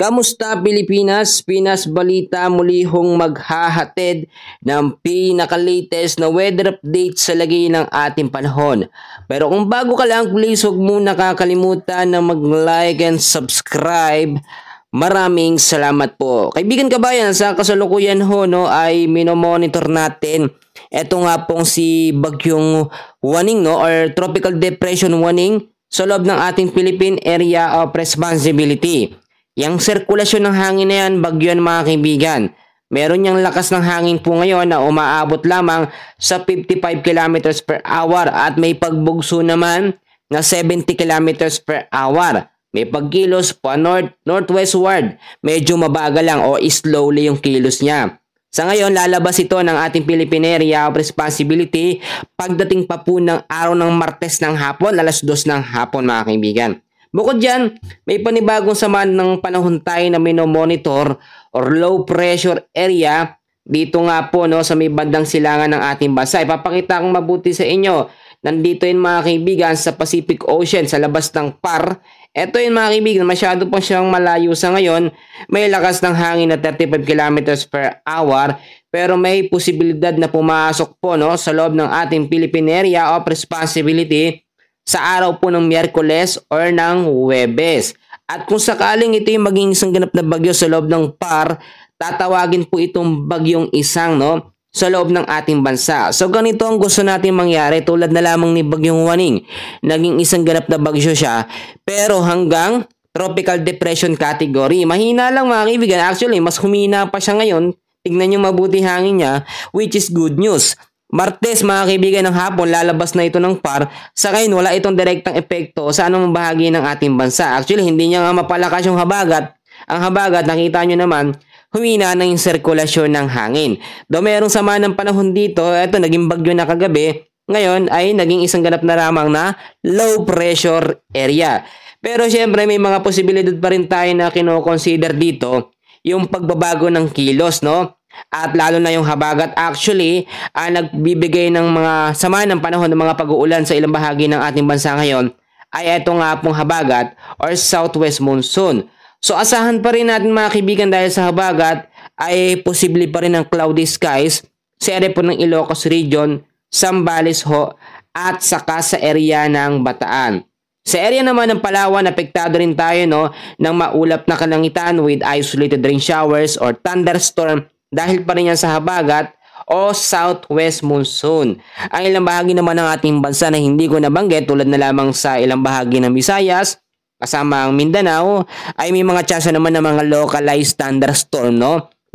Kamusta Pilipinas? Pinas Balita muli hong maghahatid ng pinaka-latest na weather update sa lagay ng ating panahon. Pero kung bago ka lang, please huwag mo nakakalimutan na mag-like and subscribe. Maraming salamat po. Kaibigan kabayan, sa kasalukuyan ay minomonitor natin. Ito nga pong si Bagyong Waning or Tropical Depression Waning sa loob ng ating Philippine Area of Responsibility. Yang sirkulasyon ng hangin na yan, bagyo yan mga kaibigan. Meron niyang lakas ng hangin po ngayon na umaabot lamang sa 55 km per hour at may pagbugso naman na 70 km per hour. May pagkilos pa northwestward, medyo mabagal lang o slowly yung kilos niya. Sa ngayon, lalabas ito ng ating Philippine Area of Responsibility pagdating pa po ng araw ng Martes ng hapon, alas 2 ng hapon mga kaibigan. Bukod dyan, may panibagong sama ng panahon tayo na minomonitor or low pressure area dito nga po sa may bandang silangan ng ating bansa. Ipapakita kong mabuti sa inyo. Nandito yun mga kaibigan sa Pacific Ocean sa labas ng PAR. Ito yun mga kaibigan, masyado pa siyang malayo sa ngayon. May lakas ng hangin na 35 km per hour pero may posibilidad na pumasok po sa loob ng ating Philippine Area of Responsibility sa araw po ng Miyerkules or ng Huwebes. At kung sakaling ito yung maging isang ganap na bagyo sa loob ng PAR, tatawagin po itong bagyong isang sa loob ng ating bansa. So ganito ang gusto natin mangyari tulad na lamang ni Bagyong Waning. Naging isang ganap na bagyo siya pero hanggang tropical depression category. Mahina lang mga kaibigan. Actually, mas humina pa siya ngayon. Tignan nyo mabuti hangin niya, which is good news. Martes mga kaibigan ng hapon, lalabas na ito ng PAR. Sa ngayon, wala itong direktang epekto sa anong bahagi ng ating bansa. Actually, hindi niya nga mapalakas yung habagat. Ang habagat, nakita nyo naman, humina na yung sirkulasyon ng hangin. Do merong sama ng panahon dito, ito naging bagyo na kagabi. Ngayon ay naging isang ganap na ramang na low pressure area. Pero syempre may mga posibilidad pa rin tayo na kino-consider dito, yung pagbabago ng kilos, At lalo na yung habagat. Actually, nagbibigay ng mga sama ng panahon ng mga pag-uulan sa ilang bahagi ng ating bansa ngayon ay ito nga pong habagat or southwest monsoon. So asahan pa rin natin mga kaibigan dahil sa habagat ay posible pa rin ng cloudy skies sa area po ng Ilocos Region, Zambales at saka sa area ng Bataan. Sa area naman ng Palawan, apektado rin tayo ng maulap na kalangitan with isolated rain showers or thunderstorm dahil pa rin yan sa habagat o southwest monsoon. Ang ilang bahagi naman ng ating bansa na hindi ko nabanggit tulad na lamang sa ilang bahagi ng Visayas, kasama ang Mindanao, ay may mga tsansa naman ng mga localized thunderstorm,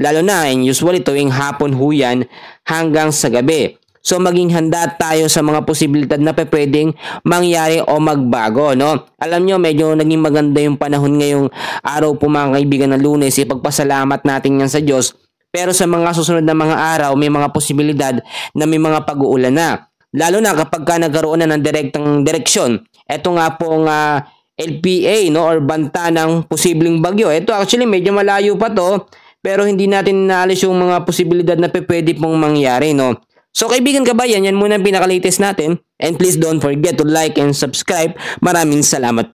Lalo na, and usually tuwing hapon yan hanggang sa gabi. So maging handa tayo sa mga posibilidad na pwedeng mangyari o magbago, Alam nyo, medyo naging maganda yung panahon ngayong araw po mga kaibigan ng Lunes. Ipagpasalamat natin yan sa Diyos. Pero sa mga susunod na mga araw, may mga posibilidad na may mga pag-uulan na. Lalo na kapag nagkaroon na ng direksyon. Ito nga pong LPA or banta ng posibleng bagyo. Ito actually medyo malayo pa to. Pero hindi natin naalis yung mga posibilidad na pwede pong mangyari. So kaibigan kabayan, yan muna ang pinaka-latest natin. And please don't forget to like and subscribe. Maraming salamat.